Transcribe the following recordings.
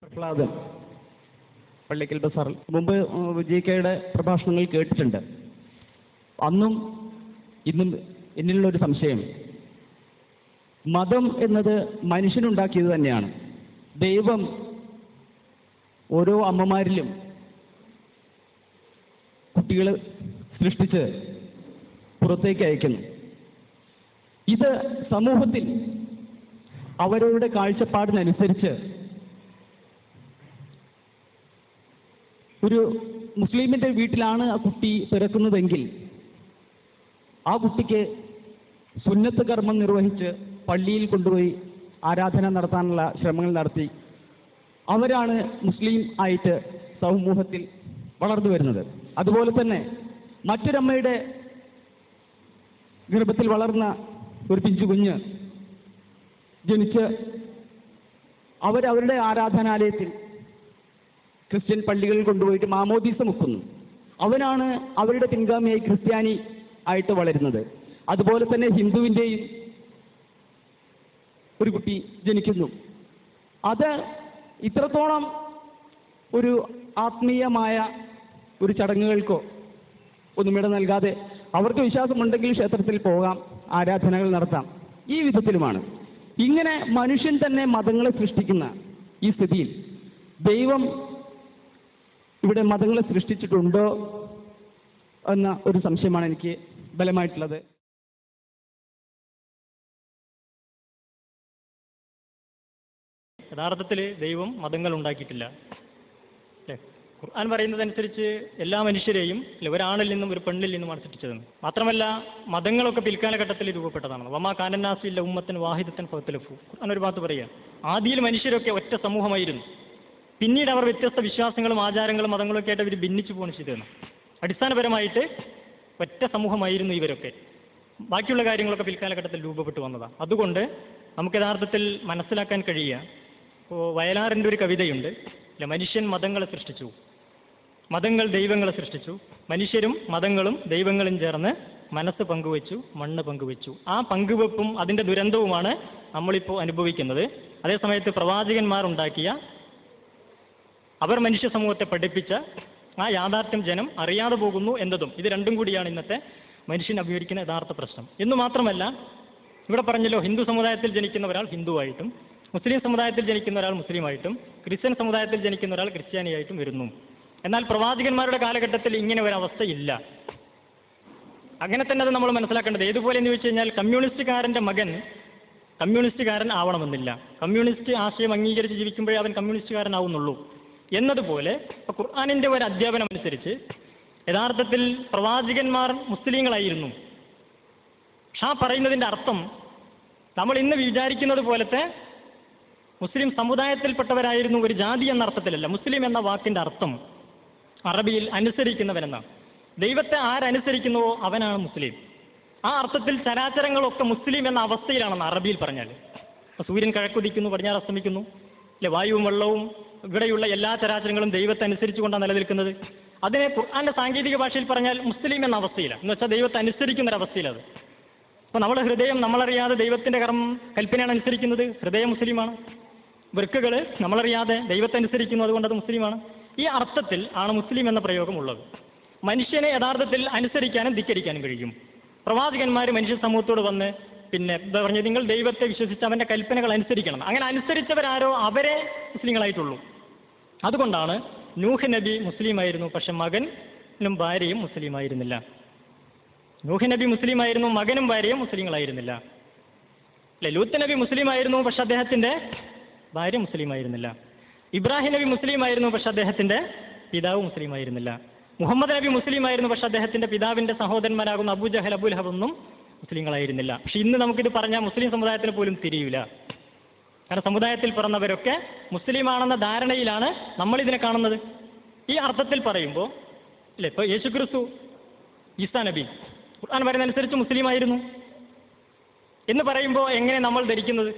പ്രഹ്ലാദൻ പള്ളിക്കൽ ബസാറിൽ മുമ്പ് ജി.കെയുടെ പ്രഭാഷണങ്ങൾ കേട്ടിട്ടുണ്ട്. അന്നും ഇന്നും എന്നിലുള്ളൊരു സംശയം, മതം എന്നത് മനുഷ്യനുണ്ടാക്കിയത് തന്നെയാണ്. ദൈവം ഓരോ അമ്മമാരിലും കുട്ടികളെ സൃഷ്ടിച്ച് പുറത്തേക്ക് അയക്കുന്നു. ഇത് സമൂഹത്തിൽ അവരവരുടെ കാഴ്ചപ്പാടിനനുസരിച്ച് ഒരു മുസ്ലിമിൻ്റെ വീട്ടിലാണ് ആ കുട്ടി പിറക്കുന്നതെങ്കിൽ ആ കുട്ടിക്ക് സുന്നത്ത് കർമ്മം നിർവഹിച്ച് പള്ളിയിൽ കൊണ്ടുപോയി ആരാധന നടത്താനുള്ള ശ്രമങ്ങൾ നടത്തി അവരാണ് മുസ്ലിം ആയിട്ട് സമൂഹത്തിൽ വളർന്നു വരുന്നത്. അതുപോലെ തന്നെ മറ്റൊരമ്മയുടെ ഗർഭത്തിൽ വളർന്ന ഒരു പിഞ്ചു കുഞ്ഞ് ജനിച്ച് അവരവരുടെ ആരാധനാലയത്തിൽ ക്രിസ്ത്യൻ പള്ളികളിൽ കൊണ്ടുപോയിട്ട് മാമോദീസ മുക്കുന്നു. അവനാണ് അവരുടെ പിൻഗാമിയായി ക്രിസ്ത്യാനി ആയിട്ട് വളരുന്നത്. അതുപോലെ തന്നെ ഹിന്ദുവിൻ്റെയും ഒരു കുട്ടി ജനിക്കുന്നു. അത് ഇത്രത്തോളം ഒരു ആത്മീയമായ ഒരു ചടങ്ങുകൾക്കോ ഒന്നും ഇട നൽകാതെ അവർക്ക് വിശ്വാസമുണ്ടെങ്കിൽ ക്ഷേത്രത്തിൽ പോകാം, ആരാധനകൾ നടത്താം, ഈ വിധത്തിലുമാണ്. ഇങ്ങനെ മനുഷ്യൻ തന്നെ മതങ്ങളെ സൃഷ്ടിക്കുന്ന ഈ സ്ഥിതിയിൽ ദൈവം ഇവിടെ മതങ്ങളെ സൃഷ്ടിച്ചിട്ടുണ്ടോ എന്ന ഒരു സംശയമാണ് എനിക്ക് ബലമായിട്ടുള്ളത്. യഥാർത്ഥത്തിൽ ദൈവം മതങ്ങൾ ഉണ്ടാക്കിയിട്ടില്ല. ഖുർആൻ പറയുന്നതനുസരിച്ച് എല്ലാ മനുഷ്യരെയും ഒരാണിൽ നിന്നും ഒരു പെണ്ണിൽ നിന്നുമാണ് സൃഷ്ടിച്ചതെന്ന്. മാത്രമല്ല മതങ്ങളൊക്കെ പിൽക്കാലഘട്ടത്തിൽ രൂപപ്പെട്ടതാണ്. വമാ കാനന്നാസില്ല ഉമ്മത്തൻ വാഹിദത്തൻ ഫത്തലഫു. ഖുർആൻ ഒരു ഭാഗത്ത് പറയുക, ആദിയിൽ മനുഷ്യരൊക്കെ ഒറ്റ സമൂഹമായിരുന്നു, പിന്നീട് അവർ വ്യത്യസ്ത വിശ്വാസങ്ങളും ആചാരങ്ങളും മതങ്ങളൊക്കെ ആയിട്ട് അവർ ഭിന്നിച്ചു പോകണം ചെയ്തതെന്ന്. അടിസ്ഥാനപരമായിട്ട് ഒറ്റ സമൂഹമായിരുന്നു ഇവരൊക്കെ. ബാക്കിയുള്ള കാര്യങ്ങളൊക്കെ പിൽക്കാലഘട്ടത്തിൽ രൂപപ്പെട്ടു വന്നതാണ്. അതുകൊണ്ട് നമുക്ക് യഥാർത്ഥത്തിൽ മനസ്സിലാക്കാൻ കഴിയുക, ഇപ്പോൾ വയലാറിൻ്റെ ഒരു കവിതയുണ്ട്, അല്ല, മനുഷ്യൻ മതങ്ങളെ സൃഷ്ടിച്ചു, മതങ്ങൾ ദൈവങ്ങളെ സൃഷ്ടിച്ചു, മനുഷ്യരും മതങ്ങളും ദൈവങ്ങളും ചേർന്ന് മനസ്സ് പങ്കുവെച്ചു, മണ്ണ് പങ്കുവെച്ചു. ആ പങ്കുവെപ്പും അതിൻ്റെ ദുരന്തവുമാണ് നമ്മളിപ്പോൾ അനുഭവിക്കുന്നത്. അതേസമയത്ത് പ്രവാചകന്മാർ ഉണ്ടാക്കിയ, അവർ മനുഷ്യ സമൂഹത്തെ പഠിപ്പിച്ച ആ യാഥാർത്ഥ്യം ജനം അറിയാതെ പോകുന്നു എന്നതും, ഇത് രണ്ടും കൂടിയാണ് ഇന്നത്തെ മനുഷ്യൻ അഭിമുഖീകരിക്കുന്ന യഥാർത്ഥ പ്രശ്നം. എന്നു മാത്രമല്ല, ഇവിടെ പറഞ്ഞല്ലോ, ഹിന്ദു സമുദായത്തിൽ ജനിക്കുന്ന ഒരാൾ ഹിന്ദുവായിട്ടും, മുസ്ലിം സമുദായത്തിൽ ജനിക്കുന്ന ഒരാൾ മുസ്ലിമായിട്ടും, ക്രിസ്ത്യൻ സമുദായത്തിൽ ജനിക്കുന്ന ഒരാൾ ക്രിസ്ത്യാനിയായിട്ടും വരുന്നു. എന്നാൽ പ്രവാചകന്മാരുടെ കാലഘട്ടത്തിൽ ഇങ്ങനെ ഒരവസ്ഥയില്ല. അങ്ങനെ തന്നെ അത് നമ്മൾ മനസ്സിലാക്കേണ്ടത്. ഏതുപോലെ എന്ന് ചോദിച്ചു കഴിഞ്ഞാൽ, കമ്മ്യൂണിസ്റ്റുകാരൻ്റെ മകൻ കമ്മ്യൂണിസ്റ്റുകാരൻ ആവണമെന്നില്ല. കമ്മ്യൂണിസ്റ്റ് ആശയം അംഗീകരിച്ച് ജീവിക്കുമ്പോഴേ അവൻ കമ്മ്യൂണിസ്റ്റുകാരനാവുന്നുള്ളൂ എന്നതുപോലെ ഇപ്പോൾ ഖുർആനിൻ്റെ ഒരു അധ്യാപനം അനുസരിച്ച് യഥാർത്ഥത്തിൽ പ്രവാചകന്മാർ മുസ്ലിങ്ങളായിരുന്നു. പക്ഷെ ആ പറയുന്നതിൻ്റെ അർത്ഥം നമ്മൾ ഇന്ന് വിചാരിക്കുന്നത് പോലത്തെ മുസ്ലിം സമുദായത്തിൽപ്പെട്ടവരായിരുന്നു ഒരു ജാതി എന്ന അർത്ഥത്തിലല്ല. മുസ്ലിം എന്ന വാക്കിൻ്റെ അർത്ഥം അറബിയിൽ അനുസരിക്കുന്നവനെന്നാണ്. ദൈവത്തെ ആരനുസരിക്കുന്നുവോ അവനാണ് മുസ്ലിം. ആ അർത്ഥത്തിൽ ചരാചരങ്ങളൊക്കെ മുസ്ലിം എന്ന അവസ്ഥയിലാണെന്ന് അറബിയിൽ പറഞ്ഞാൽ. സൂര്യൻ കിഴക്കുദിക്കുന്നു, പടിഞ്ഞാറ് അസ്തമിക്കുന്നു, അല്ലെ, വായുവും വെള്ളവും ഇവിടെയുള്ള എല്ലാ ചരാചരങ്ങളും ദൈവത്തെ അനുസരിച്ചുകൊണ്ടാണ് നിലനിൽക്കുന്നത്. അതിനെ ഖുർആന്റെ സാങ്കേതിക ഭാഷയിൽ പറഞ്ഞാൽ മുസ്ലിം എന്ന അവസ്ഥയിലാണ്, എന്ന് വെച്ചാൽ ദൈവത്തെ അനുസരിക്കുന്നൊരവസ്ഥയിലത്. അപ്പോൾ നമ്മുടെ ഹൃദയം നമ്മളറിയാതെ ദൈവത്തിൻ്റെ കൽപ്പനയാണ് അനുസരിക്കുന്നത്, ഹൃദയം മുസ്ലിമാണ്. വൃക്കുകൾ നമ്മളറിയാതെ ദൈവത്തെ അനുസരിക്കുന്നു, അതുകൊണ്ട് അത് മുസ്ലിമാണ്. ഈ അർത്ഥത്തിൽ ആണ് മുസ്ലിം എന്ന പ്രയോഗം ഉള്ളത്. മനുഷ്യനെ യഥാർത്ഥത്തിൽ അനുസരിക്കാനും ധിക്കരിക്കാനും കഴിയും. പ്രവാചകന്മാർ മനുഷ്യ സമൂഹത്തോട് വന്ന് പിന്നെ എന്താ പറഞ്ഞത്, നിങ്ങൾ ദൈവത്തെ വിശ്വസിച്ച് അവൻ്റെ കൽപ്പനകൾ അനുസരിക്കണം. അങ്ങനെ അനുസരിച്ചവരാരോ അവരെ മുസ്ലിങ്ങളായിട്ടുള്ളൂ. അതുകൊണ്ടാണ് നൂഹ് നബി മുസ്ലിമായിരുന്നു, പക്ഷെ മകനും ഭാര്യയും മുസ്ലിമായിരുന്നില്ല. നൂഹ് നബി മുസ്ലിമായിരുന്നു, മകനും ഭാര്യയും മുസ്ലിങ്ങളായിരുന്നില്ല. അല്ലെ, ലൂത്ത് നബി മുസ്ലിമായിരുന്നു, പക്ഷെ അദ്ദേഹത്തിൻ്റെ ഭാര്യ മുസ്ലിമായിരുന്നില്ല. ഇബ്രാഹിം നബി മുസ്ലിമായിരുന്നു, പക്ഷെ അദ്ദേഹത്തിൻ്റെ പിതാവ് മുസ്ലിമായിരുന്നില്ല. മുഹമ്മദ് നബി മുസ്ലിമായിരുന്നു, പക്ഷെ അദ്ദേഹത്തിൻ്റെ പിതാവിൻ്റെ സഹോദരന്മാരാകുന്ന അബൂജഹൽ, അബുൽ ഹബൊന്നും മുസ്ലിങ്ങളായിരുന്നില്ല. പക്ഷെ ഇന്ന് നമുക്കിത് പറഞ്ഞാൽ മുസ്ലിം സമുദായത്തിന് പോലും തിരിയില്ല. കാരണം സമുദായത്തിൽ പിറന്നവരൊക്കെ മുസ്ലിമാണെന്ന ധാരണയിലാണ് നമ്മളിതിനെ കാണുന്നത്. ഈ അർത്ഥത്തിൽ പറയുമ്പോൾ അല്ലേ, ഇപ്പോൾ യേശുക്രിസ്തു, ഈസാ നബി ഖുർആൻ പറയുന്നതനുസരിച്ച് മുസ്ലിമായിരുന്നു എന്ന് പറയുമ്പോൾ എങ്ങനെ നമ്മൾ ധരിക്കുന്നത്?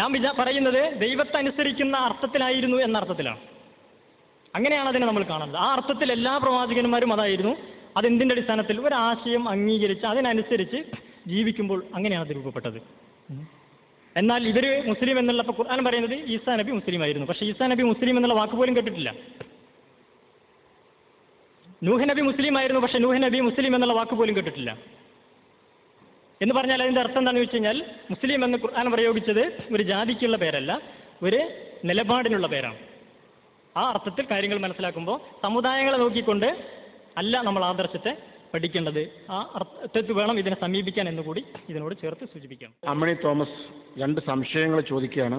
നാം പറയുന്നത് ദൈവത്തെ അനുസരിക്കുന്ന അർത്ഥത്തിലായിരുന്നു എന്ന അർത്ഥത്തിലാണ്. അങ്ങനെയാണ് അതിനെ നമ്മൾ കാണുന്നത്. ആ അർത്ഥത്തിൽ എല്ലാ പ്രവാചകന്മാരും അതായിരുന്നു. അതെന്തിൻ്റെ അടിസ്ഥാനത്തിൽ? ഒരാശയം അംഗീകരിച്ച് അതിനനുസരിച്ച് ജീവിക്കുമ്പോൾ അങ്ങനെയാണ് അത് രൂപപ്പെട്ടത്. എന്നാൽ ഇവർ മുസ്ലിം എന്നുള്ളപ്പോൾ ഖുർആൻ പറയുന്നത് ഈസാ നബി മുസ്ലിം ആയിരുന്നു. പക്ഷേ ഈസാ നബി മുസ്ലിം എന്നുള്ള വാക്ക് പോലും കേട്ടിട്ടില്ല. നൂഹ് നബി മുസ്ലിം ആയിരുന്നു, പക്ഷേ നൂഹ് നബി മുസ്ലിം എന്നുള്ള വാക്ക് പോലും കേട്ടിട്ടില്ല. എന്ന് പറഞ്ഞാൽ അതിൻ്റെ അർത്ഥം എന്താണെന്ന് വെച്ച് കഴിഞ്ഞാൽ മുസ്ലിം എന്ന് ഖുർആൻ പ്രയോഗിച്ചത് ഒരു ജാതിക്കുള്ള പേരല്ല, ഒരു നിലപാടിനുള്ള പേരാണ്. ആ അർത്ഥത്തിൽ കാര്യങ്ങൾ മനസ്സിലാക്കുമ്പോൾ സമുദായങ്ങളെ നോക്കിക്കൊണ്ട് അല്ല നമ്മൾ ആദർശത്തെ പഠിക്കേണ്ടത്, ആ അർത്ഥത്തിൽ വേണം ഇതിനെ സമീപിക്കാൻ എന്നുകൂടി ഇതിനോട് ചേർത്ത് സൂചിപ്പിക്കാം. അമ്മണി തോമസ് 2 സംശയങ്ങൾ ചോദിക്കുകയാണ്.